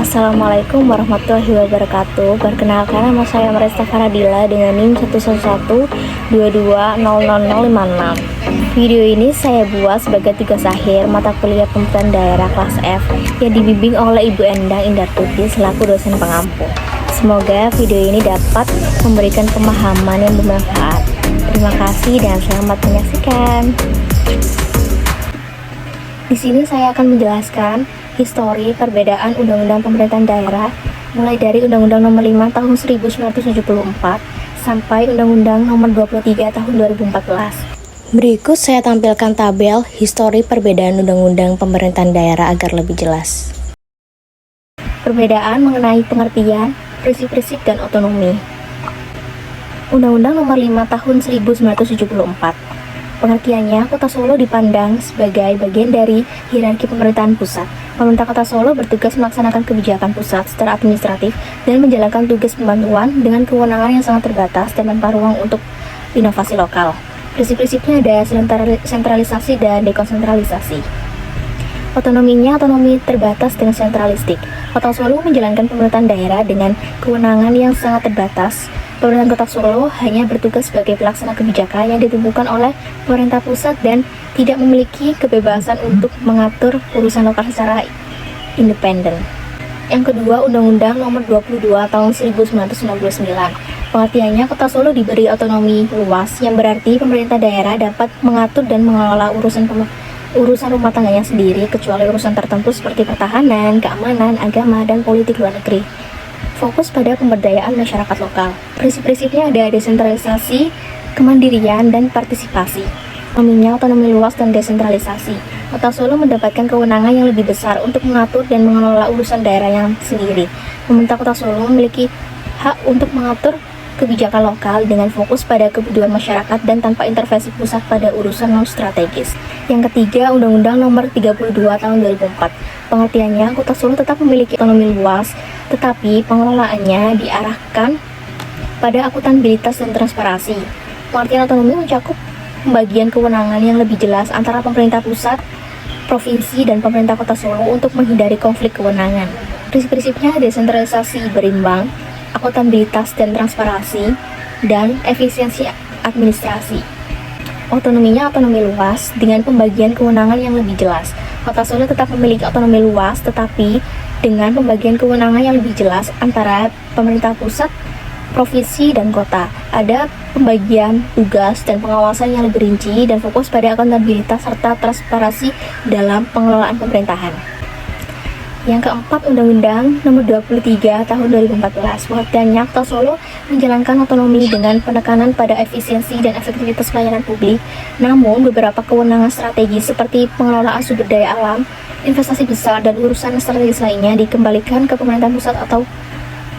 Assalamualaikum warahmatullahi wabarakatuh. Perkenalkan, nama saya Marista Faradila dengan NIM 11122200056. Video ini saya buat sebagai tugas akhir mata kuliah pemerintahan daerah kelas F yang dibimbing oleh Ibu Endang Indartuti selaku dosen pengampu. Semoga video ini dapat memberikan pemahaman yang bermanfaat. Terima kasih dan selamat menyaksikan. Di sini saya akan menjelaskan histori perbedaan Undang-Undang Pemerintahan Daerah mulai dari Undang-Undang Nomor 5 Tahun 1974 sampai Undang-Undang Nomor 23 Tahun 2014. Berikut saya tampilkan tabel histori perbedaan Undang-Undang Pemerintahan Daerah agar lebih jelas. Perbedaan mengenai pengertian, prinsip-prinsip dan otonomi. Undang-Undang Nomor 5 Tahun 1974. Pengertiannya, Kota Solo dipandang sebagai bagian dari hierarki pemerintahan pusat. Pemerintah Kota Solo bertugas melaksanakan kebijakan pusat secara administratif dan menjalankan tugas pembantuan dengan kewenangan yang sangat terbatas dan tanpa ruang untuk inovasi lokal. Prinsip-prinsipnya ada sentralisasi dan dekonsentralisasi. Otonominya, otonomi terbatas dengan sentralistik. Kota Solo menjalankan pemerintahan daerah dengan kewenangan yang sangat terbatas. Pemerintahan Kota Solo hanya bertugas sebagai pelaksana kebijakan yang ditentukan oleh pemerintah pusat dan tidak memiliki kebebasan untuk mengatur urusan lokal secara independen. Yang kedua, Undang-Undang Nomor 22 Tahun 1999. Pengertiannya, Kota Solo diberi otonomi luas, yang berarti pemerintah daerah dapat mengatur dan mengelola urusan rumah tangganya sendiri, kecuali urusan tertentu seperti pertahanan, keamanan, agama, dan politik luar negeri. Fokus pada pemberdayaan masyarakat lokal. Prinsip-prinsipnya ada desentralisasi, kemandirian, dan partisipasi. Otonominya, otonomi luas dan desentralisasi. Kota Solo mendapatkan kewenangan yang lebih besar untuk mengatur dan mengelola urusan daerah yang sendiri. Pemerintah Kota Solo memiliki hak untuk mengatur kebijakan lokal dengan fokus pada kebutuhan masyarakat dan tanpa intervensi pusat pada urusan non strategis. Yang ketiga, Undang-Undang Nomor 32 Tahun 2004. Pengertiannya, Kota Solo tetap memiliki otonomi luas, tetapi pengelolaannya diarahkan pada akuntabilitas dan transparansi. Pengertian otonomi mencakup pembagian kewenangan yang lebih jelas antara pemerintah pusat, provinsi, dan pemerintah Kota Solo untuk menghindari konflik kewenangan. Prinsip-prinsipnya desentralisasi berimbang, akuntabilitas dan transparansi, dan efisiensi administrasi. Otonominya, otonomi luas dengan pembagian kewenangan yang lebih jelas. Kota Solo tetap memiliki otonomi luas, tetapi dengan pembagian kewenangan yang lebih jelas antara pemerintah pusat, provinsi, dan kota. Ada pembagian tugas dan pengawasan yang lebih rinci dan fokus pada akuntabilitas serta transparansi dalam pengelolaan pemerintahan. Yang keempat, Undang-Undang Nomor 23 Tahun 2014. Pengertiannya, Kota Solo menjalankan otonomi dengan penekanan pada efisiensi dan efektivitas pelayanan publik. Namun, beberapa kewenangan strategis seperti pengelolaan sumber daya alam, investasi besar, dan urusan strategis lainnya dikembalikan ke pemerintah pusat atau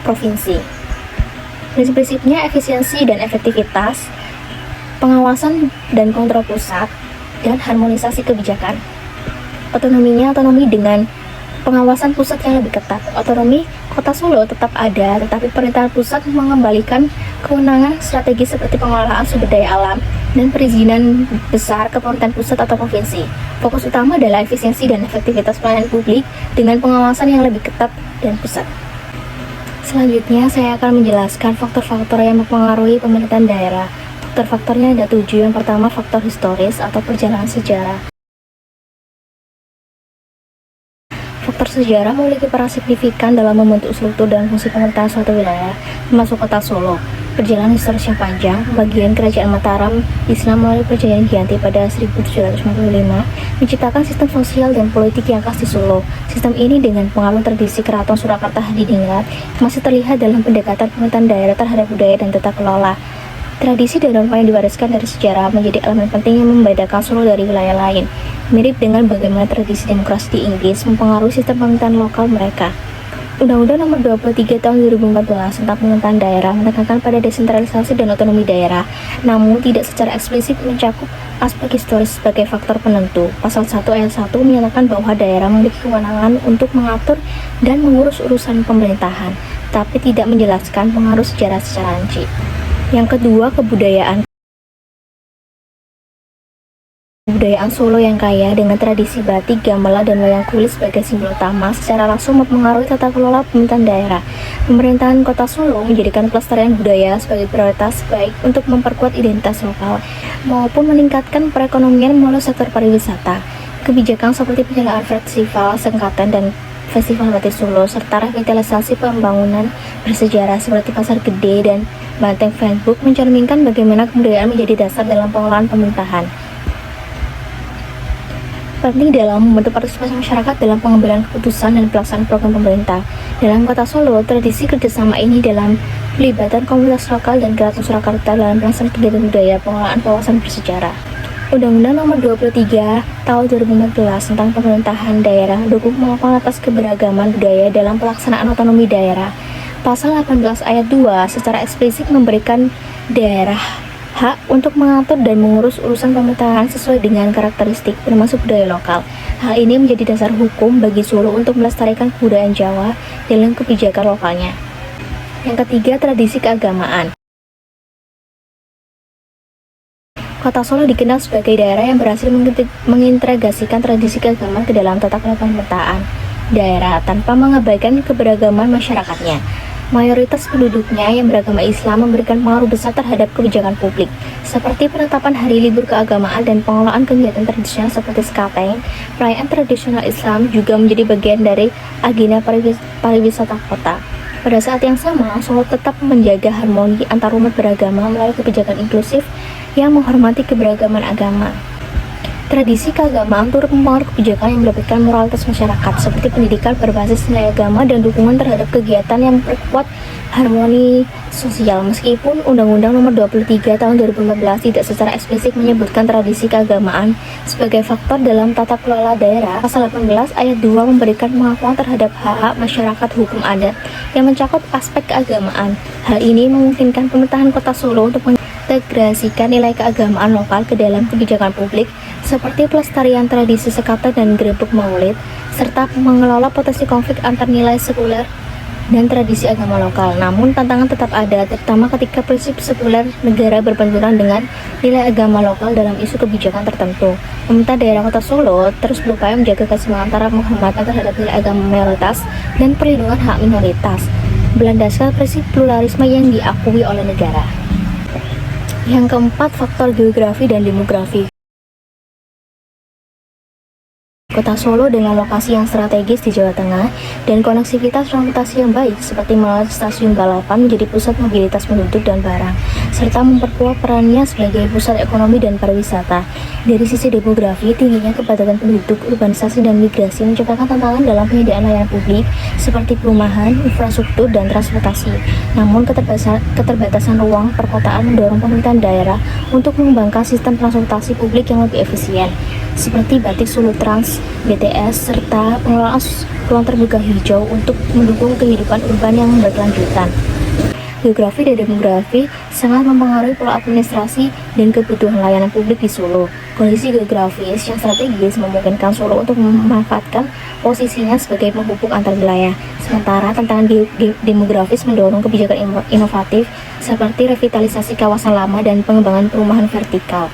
provinsi. Prinsip-prinsipnya efisiensi dan efektivitas, pengawasan dan kontrol pusat, dan harmonisasi kebijakan. Otonominya, otonomi dengan pengawasan pusat yang lebih ketat. Otonomi Kota Solo tetap ada, tetapi pemerintah pusat mengembalikan kewenangan strategis seperti pengelolaan sumber daya alam dan perizinan besar ke pemerintahan pusat atau provinsi. Fokus utama adalah efisiensi dan efektivitas pelayanan publik dengan pengawasan yang lebih ketat dan pusat. Selanjutnya, saya akan menjelaskan faktor-faktor yang mempengaruhi pemerintahan daerah. Faktor-faktornya ada 7. Yang pertama, faktor historis atau perjalanan sejarah. Faktor sejarah memiliki peran signifikan dalam membentuk struktur dan fungsi pemerintahan suatu wilayah, termasuk Kota Solo. Perjalanan historis yang panjang, pembagian kerajaan Mataram Islam melalui perjanjian Giyanti pada 1755 menciptakan sistem sosial dan politik yang khas di Solo. Sistem ini dengan pengaruh tradisi Keraton Surakarta Hadiningrat masih terlihat dalam pendekatan pemerintahan daerah terhadap budaya dan tata kelola. Tradisi dan norma yang diwariskan dari sejarah menjadi elemen penting yang membedakan Solo dari wilayah lain. Mirip dengan bagaimana tradisi demokrasi di Inggris mempengaruhi sistem pemerintahan lokal mereka. Undang-Undang Nomor 23 Tahun 2014 tentang pemerintahan daerah menekankan pada desentralisasi dan otonomi daerah, namun tidak secara eksplisit mencakup aspek historis sebagai faktor penentu. Pasal 1 ayat 1 menyatakan bahwa daerah memiliki kewenangan untuk mengatur dan mengurus urusan pemerintahan, tapi tidak menjelaskan pengaruh sejarah secara rinci. Yang kedua, kebudayaan. Kebudayaan Solo yang kaya dengan tradisi batik, gamelan, dan wayang kulit sebagai simbol utama secara langsung mempengaruhi tata kelola pemerintahan daerah. Pemerintahan Kota Solo menjadikan pelestarian budaya sebagai prioritas baik untuk memperkuat identitas lokal maupun meningkatkan perekonomian melalui sektor pariwisata. Kebijakan seperti penyelenggaraan festival Sengkatan dan Festival Batik Solo serta revitalisasi pembangunan bersejarah seperti Pasar Gede dan Banteng Facebook mencerminkan bagaimana kebudayaan menjadi dasar dalam pengelolaan pemerintahan. Penting dalam membentuk partisipasi masyarakat dalam pengambilan keputusan dan pelaksanaan program pemerintah. Dalam Kota Solo, tradisi kerjasama ini dalam pelibatan komunitas lokal dan Keraton Surakarta dalam pelaksanaan kegiatan budaya pengelolaan kawasan bersejarah. Undang-Undang Nomor 23 Tahun 2014 tentang Pemerintahan Daerah mendukung pengakuan atas keberagaman budaya dalam pelaksanaan otonomi daerah. Pasal 18 ayat 2 secara eksplisit memberikan daerah hak untuk mengatur dan mengurus urusan pemerintahan sesuai dengan karakteristik termasuk budaya lokal. Hal ini menjadi dasar hukum bagi Solo untuk melestarikan kebudayaan Jawa dalam kebijakan lokalnya. Yang ketiga, tradisi keagamaan. Kota Solo dikenal sebagai daerah yang berhasil mengintegrasikan tradisi keagamaan ke dalam tata kelola pemerintahan daerah tanpa mengabaikan keberagaman masyarakatnya. Mayoritas penduduknya yang beragama Islam memberikan pengaruh besar terhadap kebijakan publik, seperti penetapan hari libur keagamaan dan pengelolaan kegiatan tradisional seperti Sekateng. Perayaan tradisional Islam juga menjadi bagian dari agenda pariwisata kota. Pada saat yang sama, Solo tetap menjaga harmoni antar umat beragama melalui kebijakan inklusif yang menghormati keberagaman agama. Tradisi keagamaan turut mempengaruhi kebijakan yang melibatkan moralitas masyarakat, seperti pendidikan berbasis nilai agama dan dukungan terhadap kegiatan yang memperkuat harmoni sosial. Meskipun Undang-Undang Nomor 23 Tahun 2014 tidak secara eksplisit menyebutkan tradisi keagamaan sebagai faktor dalam tata kelola daerah, Pasal 18 ayat 2 memberikan pengakuan terhadap hak-hak masyarakat hukum adat yang mencakup aspek keagamaan. Hal ini memungkinkan pemerintahan Kota Solo untuk mengintegrasikan nilai keagamaan lokal ke dalam kebijakan publik seperti pelestarian tradisi sekata dan gerebek maulid, serta mengelola potensi konflik antar nilai sekuler dan tradisi agama lokal. Namun tantangan tetap ada, terutama ketika prinsip sekuler negara berbenturan dengan nilai agama lokal dalam isu kebijakan tertentu. Pemerintah daerah Kota Solo terus berupaya menjaga keseimbangan antara penghormatan terhadap nilai agama mayoritas dan perlindungan hak minoritas, berlandaskan prinsip pluralisme yang diakui oleh negara. Yang keempat, faktor geografi dan demografi. Kota Solo dengan lokasi yang strategis di Jawa Tengah dan koneksivitas transportasi yang baik seperti melalui stasiun balapan menjadi pusat mobilitas penduduk dan barang, serta memperkuat perannya sebagai pusat ekonomi dan pariwisata. Dari sisi demografi, tingginya kepadatan penduduk, urbanisasi, dan migrasi menciptakan tantangan dalam penyediaan layanan publik seperti perumahan, infrastruktur, dan transportasi. Namun keterbatasan ruang perkotaan mendorong pemerintahan daerah untuk mengembangkan sistem transportasi publik yang lebih efisien, seperti Batik Solo Trans, BTS, serta pengelolaan ruang terbuka hijau untuk mendukung kehidupan urban yang berkelanjutan. Geografi dan demografi sangat mempengaruhi pola administrasi dan kebutuhan layanan publik di Solo. Kondisi geografis yang strategis memungkinkan Solo untuk memanfaatkan posisinya sebagai penghubung antar wilayah. Sementara tantangan demografis mendorong kebijakan inovatif seperti revitalisasi kawasan lama dan pengembangan perumahan vertikal.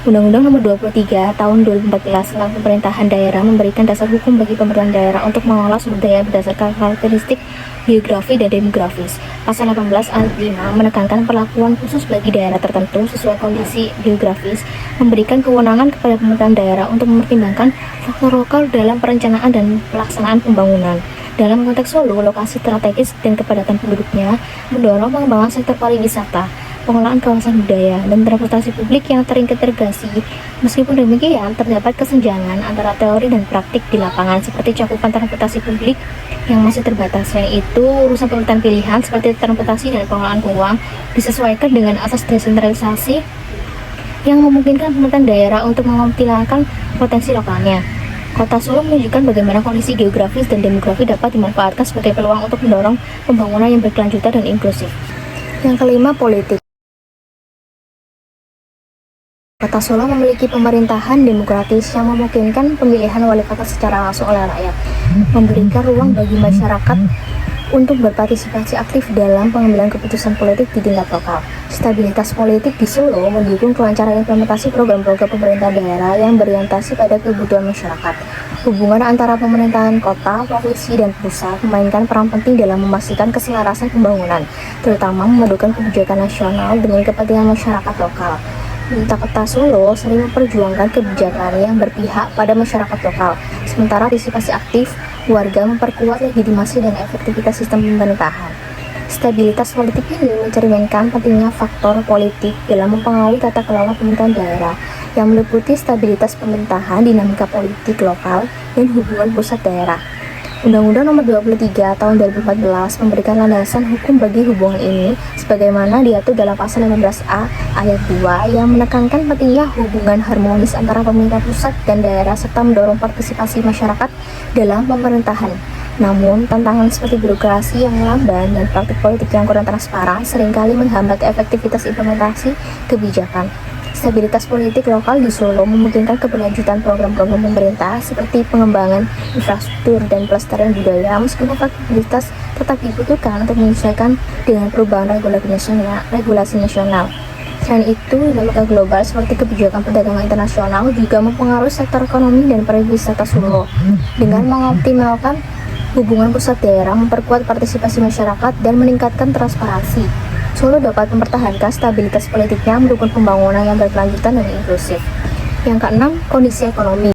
Undang-Undang Nomor 23 Tahun 2014 tentang Pemerintahan Daerah memberikan dasar hukum bagi pemerintahan daerah untuk mengolah sumber daya berdasarkan karakteristik geografi dan demografis. Pasal 18 ayat 5 menekankan perlakuan khusus bagi daerah tertentu sesuai kondisi geografis, memberikan kewenangan kepada pemerintahan daerah untuk mempertimbangkan faktor lokal dalam perencanaan dan pelaksanaan pembangunan. Dalam konteks Solo, lokasi strategis dan kepadatan penduduknya mendorong pengembangan sektor pariwisata, pengelolaan kawasan budaya, dan transportasi publik yang terintegrasi. Meskipun demikian, terdapat kesenjangan antara teori dan praktik di lapangan seperti cakupan transportasi publik yang masih terbatas. Selain itu, urusan pemerintahan pilihan seperti transportasi dan pengelolaan uang disesuaikan dengan asas desentralisasi yang memungkinkan pemerintahan daerah untuk mengoptimalkan potensi lokalnya. Kota Solo menunjukkan bagaimana kondisi geografis dan demografi dapat dimanfaatkan sebagai peluang untuk mendorong pembangunan yang berkelanjutan dan inklusif. Yang kelima, politik. Kota Solo memiliki pemerintahan demokratis yang memungkinkan pemilihan wali kota secara langsung oleh rakyat, memberikan ruang bagi masyarakat untuk berpartisipasi aktif dalam pengambilan keputusan politik di tingkat lokal. Stabilitas politik di Solo mendukung kelancaran implementasi program-program pemerintah daerah yang berorientasi pada kebutuhan masyarakat. Hubungan antara pemerintahan kota, provinsi, dan pusat memainkan peran penting dalam memastikan keselarasan pembangunan, terutama memadukan kebijakan nasional dengan kepentingan masyarakat lokal. Pemerintah Kota Solo sering memperjuangkan kebijakan yang berpihak pada masyarakat lokal, sementara partisipasi aktif warga memperkuat legitimasi dan efektivitas sistem pemerintahan. Stabilitas politik ini mencerminkan pentingnya faktor politik dalam mempengaruhi tata kelola pemerintahan daerah, yang meliputi stabilitas pemerintahan, dinamika politik lokal, dan hubungan pusat daerah. Undang-Undang Nomor 23 Tahun 2014 memberikan landasan hukum bagi hubungan ini, sebagaimana diatur dalam Pasal 15A Ayat 2 yang menekankan pentingnya hubungan harmonis antara pemerintah pusat dan daerah serta mendorong partisipasi masyarakat dalam pemerintahan. Namun, tantangan seperti birokrasi yang lamban dan praktik politik yang kurang transparan seringkali menghambat efektivitas implementasi kebijakan. Stabilitas politik lokal di Solo memungkinkan keberlanjutan program-program pemerintah seperti pengembangan infrastruktur dan pelestarian budaya, meskipun fleksibilitas tetap dibutuhkan untuk menyesuaikan dengan perubahan regulasi nasional. Selain itu, dinamika global seperti kebijakan perdagangan internasional juga mempengaruhi sektor ekonomi dan pariwisata Solo. Dengan mengoptimalkan hubungan pusat daerah, memperkuat partisipasi masyarakat, dan meningkatkan transparansi, Solo dapat mempertahankan stabilitas politiknya, mendukung pembangunan yang berkelanjutan dan inklusif. Yang keenam, kondisi ekonomi.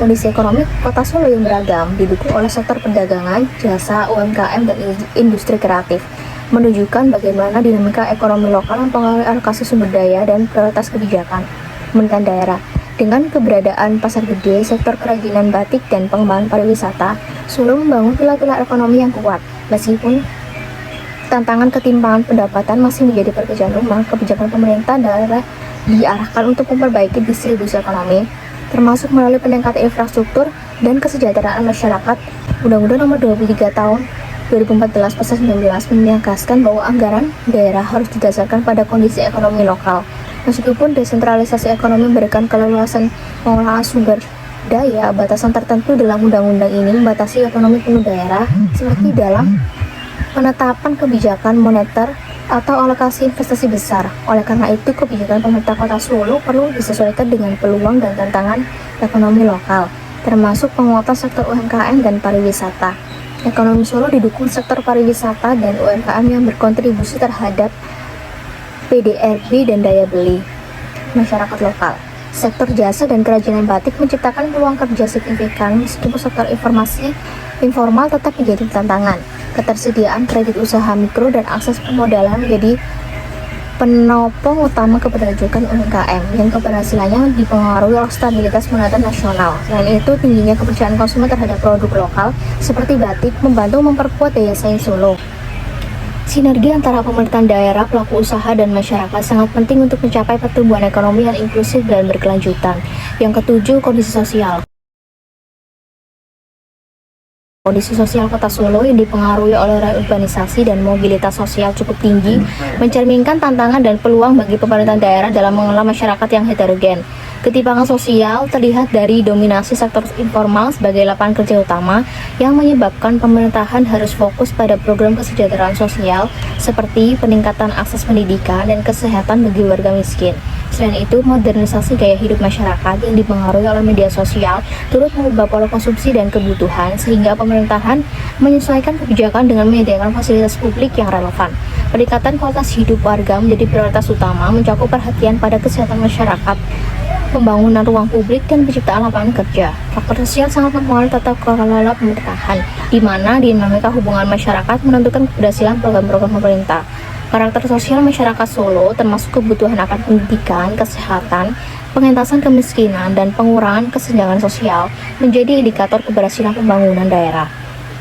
Kondisi ekonomi Kota Solo yang beragam, didukung oleh sektor perdagangan, jasa, UMKM, dan industri kreatif, menunjukkan bagaimana dinamika ekonomi lokal mempengaruhi alokasi sumber daya dan prioritas kebijakan pemerintahan daerah. Dengan keberadaan pasar gede, sektor kerajinan batik, dan pengembangan pariwisata, Solo membangun pilar-pilar ekonomi yang kuat. Meskipun tantangan ketimpangan pendapatan masih menjadi pekerjaan rumah, kebijakan pemerintah daerah diarahkan untuk memperbaiki distribusi ekonomi, termasuk melalui peningkatan infrastruktur dan kesejahteraan masyarakat. Undang-Undang Nomor 23 Tahun 2014 Pasal 19 menegaskan bahwa anggaran daerah harus didasarkan pada kondisi ekonomi lokal. Meskipun desentralisasi ekonomi memberikan keleluasan pengelolaan sumber daya, batasan tertentu dalam undang-undang ini membatasi otonomi penuh daerah, seperti dalam penetapan kebijakan moneter atau alokasi investasi besar. Oleh karena itu, kebijakan pemerintah Kota Solo perlu disesuaikan dengan peluang dan tantangan ekonomi lokal, termasuk penguatan sektor UMKM dan pariwisata. Ekonomi Solo didukung sektor pariwisata dan UMKM yang berkontribusi terhadap PDRB dan daya beli masyarakat lokal. Sektor jasa dan kerajinan batik menciptakan peluang kerja signifikan, meskipun sektor informal tetap menjadi tantangan. Ketersediaan kredit usaha mikro dan akses permodalan menjadi penopang utama keberlanjutan UMKM yang keberhasilannya dipengaruhi oleh stabilitas moneter nasional. Selain itu, tingginya kepercayaan konsumen terhadap produk lokal seperti batik membantu memperkuat daya saing Solo. Sinergi antara pemerintahan daerah, pelaku usaha, dan masyarakat sangat penting untuk mencapai pertumbuhan ekonomi yang inklusif dan berkelanjutan. Yang ketujuh, kondisi sosial. Kondisi sosial Kota Solo yang dipengaruhi oleh urbanisasi dan mobilitas sosial cukup tinggi mencerminkan tantangan dan peluang bagi pemerintahan daerah dalam mengelola masyarakat yang heterogen. Ketimpangan sosial terlihat dari dominasi sektor informal sebagai lapangan kerja utama yang menyebabkan pemerintahan harus fokus pada program kesejahteraan sosial seperti peningkatan akses pendidikan dan kesehatan bagi warga miskin. Selain itu, modernisasi gaya hidup masyarakat yang dipengaruhi oleh media sosial turut mengubah pola konsumsi dan kebutuhan, sehingga pemerintahan menyesuaikan kebijakan dengan menyediakan fasilitas publik yang relevan. Peningkatan kualitas hidup warga menjadi prioritas utama, mencakup perhatian pada kesehatan masyarakat, pembangunan ruang publik, dan penciptaan lapangan kerja. Faktor sosial sangat mempengaruhi tata kelola pemerintahan, di mana dinamika hubungan masyarakat menentukan keberhasilan program-program pemerintah. Karakter sosial masyarakat Solo, termasuk kebutuhan akan pendidikan, kesehatan, pengentasan kemiskinan, dan pengurangan kesenjangan sosial, menjadi indikator keberhasilan pembangunan daerah.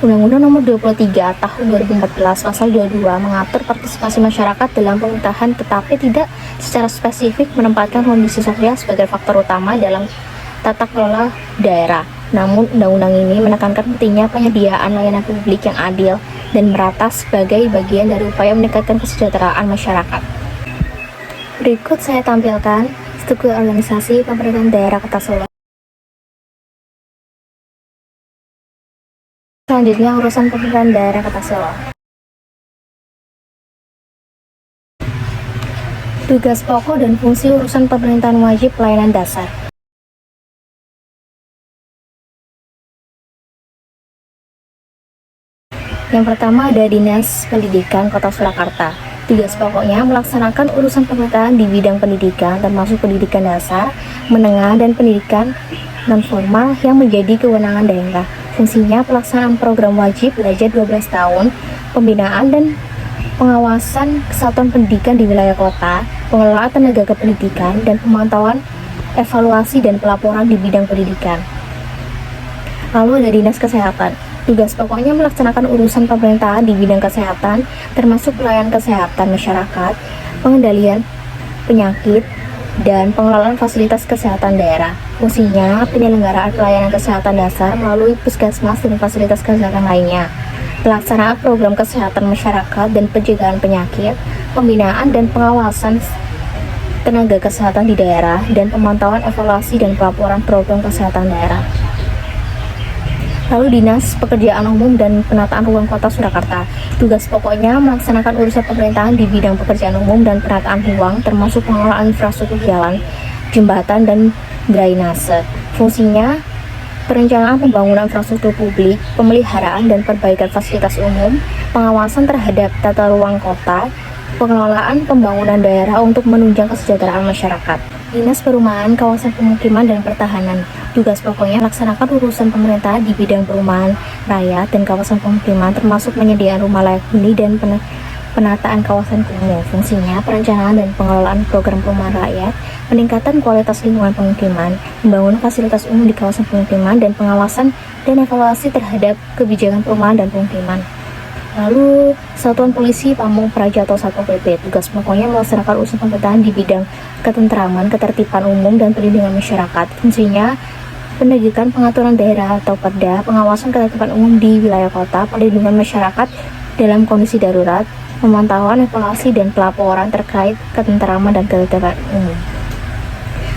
Undang-Undang Nomor 23 Tahun 2014 Pasal 22 mengatur partisipasi masyarakat dalam pemerintahan, tetapi tidak secara spesifik menempatkan kondisi sosial sebagai faktor utama dalam tata kelola daerah. Namun, undang-undang ini menekankan pentingnya penyediaan layanan publik yang adil dan merata sebagai bagian dari upaya meningkatkan kesejahteraan masyarakat. Berikut saya tampilkan struktur organisasi pemerintahan daerah Kota Solo. Selanjutnya urusan pemerintahan daerah Kota Solo. Tugas pokok dan fungsi urusan pemerintahan wajib pelayanan dasar. Yang pertama ada Dinas Pendidikan Kota Surakarta. Tugas pokoknya melaksanakan urusan pemerintahan di bidang pendidikan, termasuk pendidikan dasar, menengah, dan pendidikan non-formal yang menjadi kewenangan daerah. Fungsinya pelaksanaan program wajib belajar 12 tahun, pembinaan dan pengawasan kesatuan pendidikan di wilayah kota, pengelolaan tenaga kependidikan, dan pemantauan, evaluasi, dan pelaporan di bidang pendidikan. Lalu ada Dinas Kesehatan. Tugas pokoknya melaksanakan urusan pemerintahan di bidang kesehatan, termasuk pelayanan kesehatan masyarakat, pengendalian penyakit, dan pengelolaan fasilitas kesehatan daerah. Fungsinya penyelenggaraan pelayanan kesehatan dasar melalui puskesmas dan fasilitas kesehatan lainnya, pelaksanaan program kesehatan masyarakat dan pencegahan penyakit, pembinaan dan pengawasan tenaga kesehatan di daerah, dan pemantauan, evaluasi, dan pelaporan program kesehatan daerah. Lalu Dinas Pekerjaan Umum dan Penataan Ruang Kota Surakarta. Tugas pokoknya melaksanakan urusan pemerintahan di bidang pekerjaan umum dan penataan ruang, termasuk pengelolaan infrastruktur jalan, jembatan, dan drainase. Fungsinya perencanaan pembangunan infrastruktur publik, pemeliharaan dan perbaikan fasilitas umum, pengawasan terhadap tata ruang kota, pengelolaan pembangunan daerah untuk menunjang kesejahteraan masyarakat. Dinas Perumahan, Kawasan Pemukiman, dan Pertahanan. Tugas pokoknya melaksanakan urusan pemerintahan di bidang perumahan rakyat dan kawasan pemukiman, termasuk penyediaan rumah layak huni dan penataan kawasan kumuh. Fungsinya perencanaan dan pengelolaan program perumahan rakyat, peningkatan kualitas lingkungan pemukiman, pembangunan fasilitas umum di kawasan pemukiman, dan pengawasan dan evaluasi terhadap kebijakan perumahan dan pemukiman. Lalu Satuan Polisi Pamung Praja atau Satpol PP. Tugas pokoknya melaksanakan urusan pemerintahan di bidang ketentraman, ketertiban umum, dan perlindungan masyarakat. Fungsinya penegakan pengaturan daerah atau Perda, pengawasan ketertiban umum di wilayah kota, perlindungan masyarakat dalam kondisi darurat, pemantauan, evaluasi, dan pelaporan terkait ketentraman dan ketertiban umum.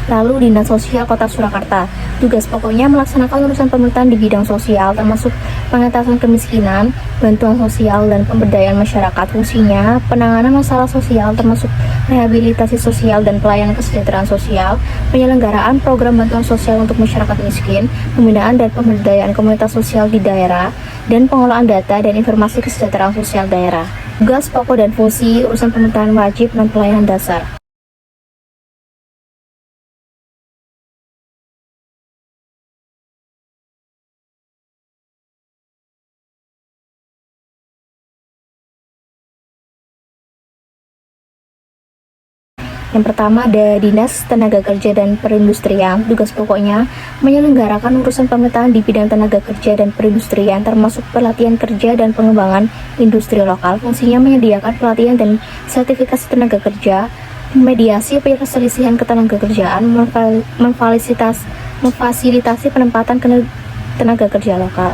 Lalu Dinas Sosial Kota Surakarta. Tugas pokoknya melaksanakan urusan pemerintahan di bidang sosial, termasuk pengentasan kemiskinan, bantuan sosial, dan pemberdayaan masyarakat. Fungsinya penanganan masalah sosial, termasuk rehabilitasi sosial dan pelayanan kesejahteraan sosial, penyelenggaraan program bantuan sosial untuk masyarakat miskin, pembinaan dan pemberdayaan komunitas sosial di daerah, dan pengelolaan data dan informasi kesejahteraan sosial daerah. Tugas pokok dan fungsi urusan pemerintahan wajib dan pelayanan dasar. Yang pertama ada Dinas Tenaga Kerja dan Perindustrian. Tugas pokoknya menyelenggarakan urusan pemerintahan di bidang tenaga kerja dan perindustrian, termasuk pelatihan kerja dan pengembangan industri lokal. Fungsinya menyediakan pelatihan dan sertifikasi tenaga kerja, mediasi perselisihan ketenaga kerjaan, memfasilitasi penempatan tenaga kerja lokal.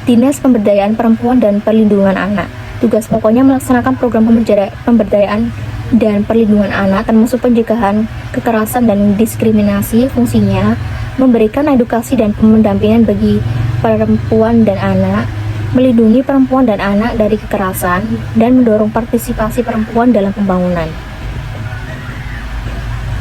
Dinas Pemberdayaan Perempuan dan Perlindungan Anak. Tugas pokoknya melaksanakan program pemberdayaan dan perlindungan anak, termasuk pencegahan kekerasan dan diskriminasi. Fungsinya memberikan edukasi dan pendampingan bagi perempuan dan anak, melindungi perempuan dan anak dari kekerasan, dan mendorong partisipasi perempuan dalam pembangunan.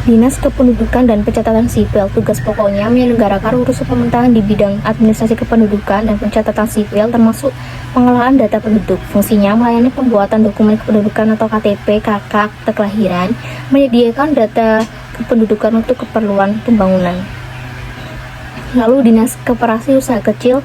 Dinas Kependudukan dan Pencatatan Sipil. Tugas pokoknya menyelenggarakan urusan pemerintahan di bidang administrasi kependudukan dan pencatatan sipil, termasuk pengelolaan data penduduk. Fungsinya melayani pembuatan dokumen kependudukan atau KTP, KK, akte kelahiran, menyediakan data kependudukan untuk keperluan pembangunan. Lalu Dinas Koperasi Usaha Kecil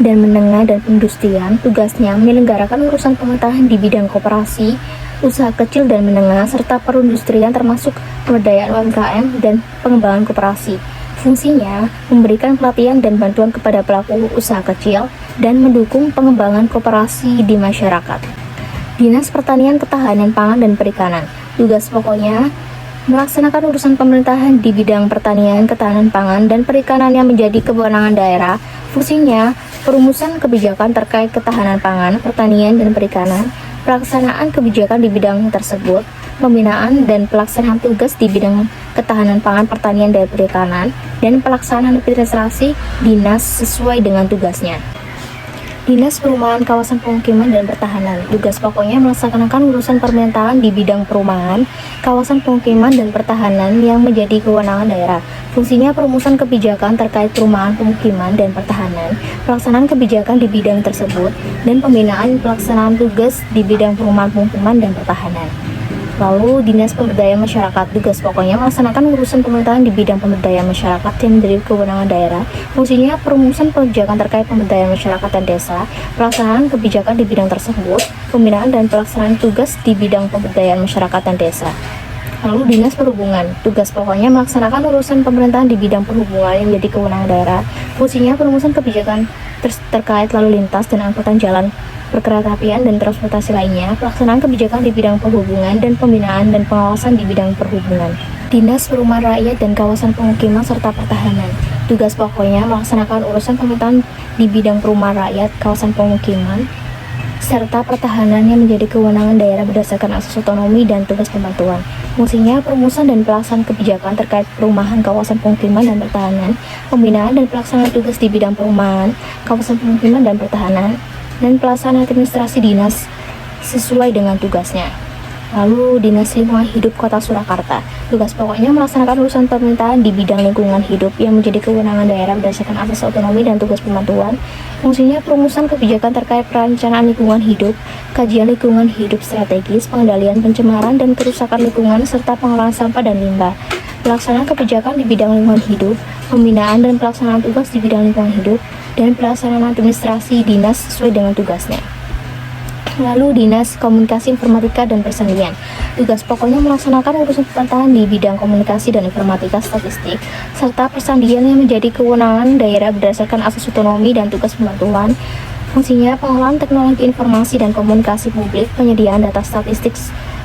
dan Menengah dan Perindustrian. Tugasnya menyelenggarakan urusan pemerintahan di bidang koperasi, usaha kecil dan menengah, serta perindustrian, termasuk pemberdayaan UMKM dan pengembangan koperasi. Fungsinya memberikan pelatihan dan bantuan kepada pelaku usaha kecil dan mendukung pengembangan koperasi di masyarakat. Dinas Pertanian, Ketahanan Pangan, dan Perikanan. Tugas pokoknya melaksanakan urusan pemerintahan di bidang pertanian, ketahanan pangan, dan perikanan yang menjadi kewenangan daerah. Fungsinya perumusan kebijakan terkait ketahanan pangan, pertanian, dan perikanan, pelaksanaan kebijakan di bidang tersebut, pembinaan dan pelaksanaan tugas di bidang ketahanan pangan, pertanian, dan perikanan, dan pelaksanaan administrasi dinas sesuai dengan tugasnya. Dinas Perumahan Kawasan Pemukiman dan Pertahanan. Tugas pokoknya melaksanakan urusan pemerintahan di bidang perumahan, kawasan pemukiman dan pertahanan yang menjadi kewenangan daerah. Fungsinya perumusan kebijakan terkait perumahan, pemukiman dan pertahanan, pelaksanaan kebijakan di bidang tersebut, dan pembinaan pelaksanaan tugas di bidang perumahan, pemukiman dan pertahanan. Lalu Dinas Pemberdayaan Masyarakat, tugas pokoknya melaksanakan urusan pemerintahan di bidang pemberdayaan masyarakat yang menjadi kewenangan daerah. Fungsinya perumusan kebijakan terkait pemberdayaan masyarakat dan desa, pelaksanaan kebijakan di bidang tersebut, pembinaan dan pelaksanaan tugas di bidang pemberdayaan masyarakat dan desa. Lalu Dinas Perhubungan, tugas pokoknya melaksanakan urusan pemerintahan di bidang perhubungan yang menjadi kewenangan daerah. Fungsinya perumusan kebijakan terkait lalu lintas dan angkutan jalan, perkeretaapian dan transportasi lainnya, pelaksanaan kebijakan di bidang perhubungan dan pembinaan dan pengawasan di bidang perhubungan. Dinas Perumahan Rakyat dan Kawasan Pemukiman serta Pertahanan, tugas pokoknya melaksanakan urusan pemerintahan di bidang perumahan rakyat, kawasan pemukiman, serta pertahanan yang menjadi kewenangan daerah berdasarkan asas otonomi dan tugas pembantuan. Fungsinya perumusan dan pelaksanaan kebijakan terkait perumahan, kawasan pemukiman dan pertahanan, pembinaan dan pelaksanaan tugas di bidang perumahan, kawasan pemukiman dan pertahanan, dan pelaksanaan administrasi dinas sesuai dengan tugasnya. Lalu Dinas Lingkungan Hidup Kota Surakarta, tugas pokoknya melaksanakan urusan pemerintahan di bidang lingkungan hidup yang menjadi kewenangan daerah berdasarkan asas otonomi dan tugas pembantuan. Fungsinya perumusan kebijakan terkait perencanaan lingkungan hidup, kajian lingkungan hidup strategis, pengendalian pencemaran dan kerusakan lingkungan, serta pengelolaan sampah dan limbah. Pelaksanaan kebijakan di bidang lingkungan hidup, pembinaan dan pelaksanaan tugas di bidang lingkungan hidup, dan pelaksanaan administrasi dinas sesuai dengan tugasnya. Lalu Dinas Komunikasi Informatika dan Persalinan, tugas pokoknya melaksanakan urusan pemerintahan di bidang komunikasi dan informatika statistik serta persandian yang menjadi kewenangan daerah berdasarkan asas otonomi dan tugas pembantuan. Fungsinya pengelolaan teknologi informasi dan komunikasi publik, penyediaan data statistik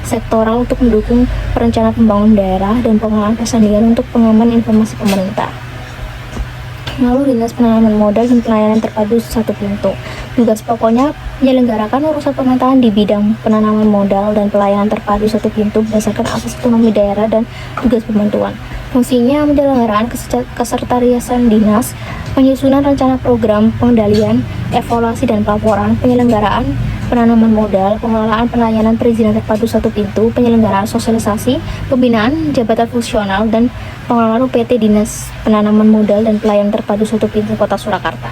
sektoral untuk mendukung perencanaan pembangunan daerah, dan pengelolaan persandian untuk pengaman informasi pemerintah. Lalu Dinas Penanaman Modal dan Pelayanan Terpadu Satu Pintu, tugas pokoknya menyelenggarakan urusan pemerintahan di bidang penanaman modal dan pelayanan terpadu satu pintu berdasarkan asas otonomi daerah dan tugas pembantuan. Fungsinya menyelenggarakan kesekretariasan dinas, penyusunan rencana program, pengendalian, evaluasi dan pelaporan, penyelenggaraan penanaman modal, pengelolaan pelayanan perizinan terpadu satu pintu, penyelenggaraan sosialisasi, pembinaan jabatan fungsional, dan pengelolaan UPT Dinas Penanaman Modal dan Pelayanan Terpadu Satu Pintu Kota Surakarta.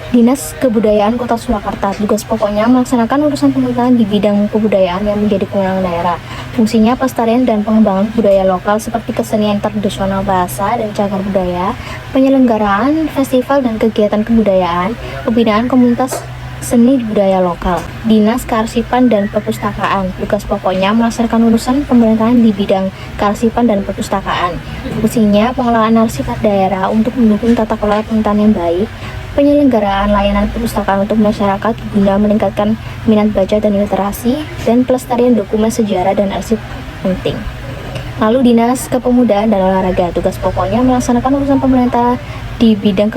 Dinas Kebudayaan Kota Surakarta, tugas pokoknya melaksanakan urusan pemerintahan di bidang kebudayaan yang menjadi kewenangan daerah. Fungsinya pelestarian dan pengembangan budaya lokal seperti kesenian tradisional, bahasa, dan cagar budaya, penyelenggaraan festival dan kegiatan kebudayaan, pembinaan komunitas seni budaya lokal. Dinas Kearsipan dan Perpustakaan, tugas pokoknya melaksanakan urusan pemerintahan di bidang kearsipan dan perpustakaan. Fungsinya pengelolaan arsip daerah untuk mendukung tata kelola pemerintahan yang baik, penyelenggaraan layanan perpustakaan untuk masyarakat guna meningkatkan minat baca dan literasi, dan pelestarian dokumen sejarah dan arsip penting. Lalu Dinas Kepemudaan dan Olahraga, tugas pokoknya melaksanakan urusan pemerintah di bidang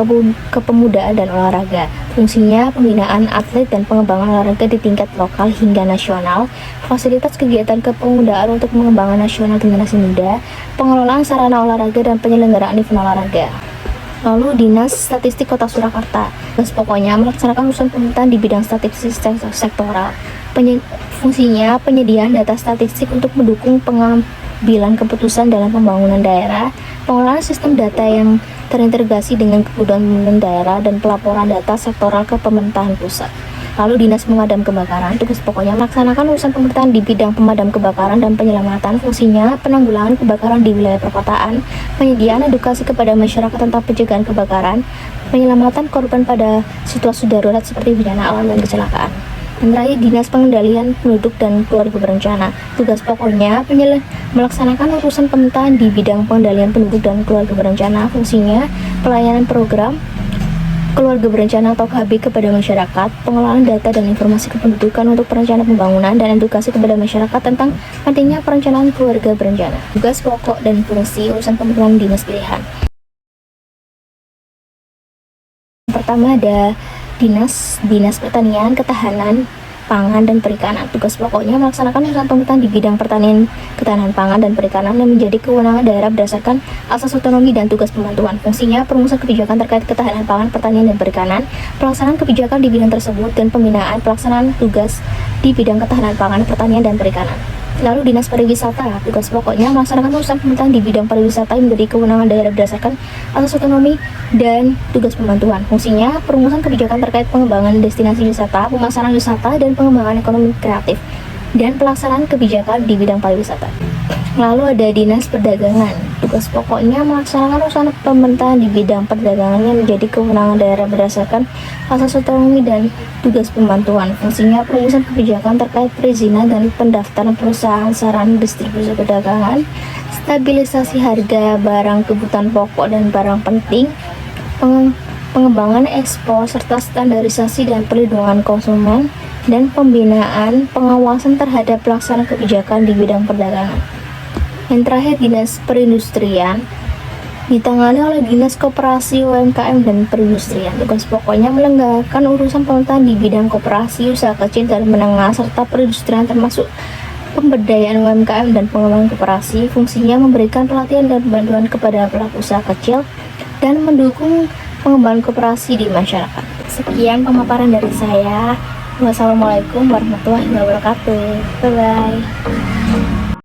kepemudaan dan olahraga. Fungsinya pembinaan atlet dan pengembangan olahraga di tingkat lokal hingga nasional, fasilitas kegiatan kepemudaan untuk pengembangan nasional generasi muda, pengelolaan sarana olahraga dan penyelenggaraan event olahraga. Lalu Dinas Statistik Kota Surakarta, tugas pokoknya melaksanakan urusan pemerintahan di bidang statistik sektoral. Fungsinya penyediaan data statistik untuk mendukung pengambilan keputusan dalam pembangunan daerah, pengelolaan sistem data yang terintegrasi dengan kebutuhan pemerintahan daerah, dan pelaporan data sektoral ke pemerintahan pusat. Lalu Dinas Pemadam Kebakaran, tugas pokoknya melaksanakan urusan pemerintahan di bidang pemadam kebakaran dan penyelamatan. Fungsinya penanggulangan kebakaran di wilayah perkotaan, penyediaan edukasi kepada masyarakat tentang pencegahan kebakaran, penyelamatan korban pada situasi darurat seperti bencana alam dan kecelakaan. Dan terakhir, Dinas Pengendalian Penduduk dan Keluarga Berencana, tugas pokoknya melaksanakan urusan pemerintahan di bidang pengendalian penduduk dan keluarga berencana. Fungsinya pelayanan program keluarga berencana atau KB kepada masyarakat, pengelolaan data dan informasi kependudukan untuk perencanaan pembangunan, dan edukasi kepada masyarakat tentang pentingnya perencanaan keluarga berencana. Tugas pokok dan fungsi urusan pemerintahan dinas pilihan. Pertama ada Dinas Pertanian, Ketahanan, pangan dan perikanan. Tugas pokoknya melaksanakan urusan pemerintahan di bidang pertanian, ketahanan pangan, dan perikanan yang menjadi kewenangan daerah berdasarkan asas otonomi dan tugas pembantuan. Fungsinya perumusan kebijakan terkait ketahanan pangan, pertanian, dan perikanan, pelaksanaan kebijakan di bidang tersebut, dan pembinaan pelaksanaan tugas di bidang ketahanan pangan, pertanian, dan perikanan. Lalu Dinas Pariwisata, tugas pokoknya melaksanakan urusan pemerintahan di bidang pariwisata yang menjadi kewenangan daerah berdasarkan asas otonomi dan tugas pembantuan. Fungsinya perumusan kebijakan terkait pengembangan destinasi wisata, pemasaran wisata, dan pengembangan ekonomi kreatif, dan pelaksanaan kebijakan di bidang pariwisata. Lalu ada Dinas Perdagangan, tugas pokoknya melaksanakan urusan pemerintahan di bidang perdagangan yang menjadi kewenangan daerah berdasarkan asas otonomi dan tugas pembantuan. Fungsinya perumusan kebijakan terkait perizinan dan pendaftaran perusahaan, sarana distribusi perdagangan, stabilisasi harga barang kebutuhan pokok dan barang penting, pengembangan ekspor serta standarisasi dan perlindungan konsumen, dan pembinaan pengawasan terhadap pelaksanaan kebijakan di bidang perdagangan. Yang terakhir, Dinas Perindustrian ditangani oleh Dinas Koperasi, UMKM, dan Perindustrian. Tugas pokoknya menegakkan urusan pemerintahan di bidang koperasi, usaha kecil dan menengah, serta perindustrian termasuk pemberdayaan UMKM dan pengembangan koperasi. Fungsinya memberikan pelatihan dan bantuan kepada pelaku usaha kecil dan mendukung pengembangan koperasi di masyarakat. Sekian pemaparan dari saya. Wassalamualaikum warahmatullahi wabarakatuh. Bye-bye.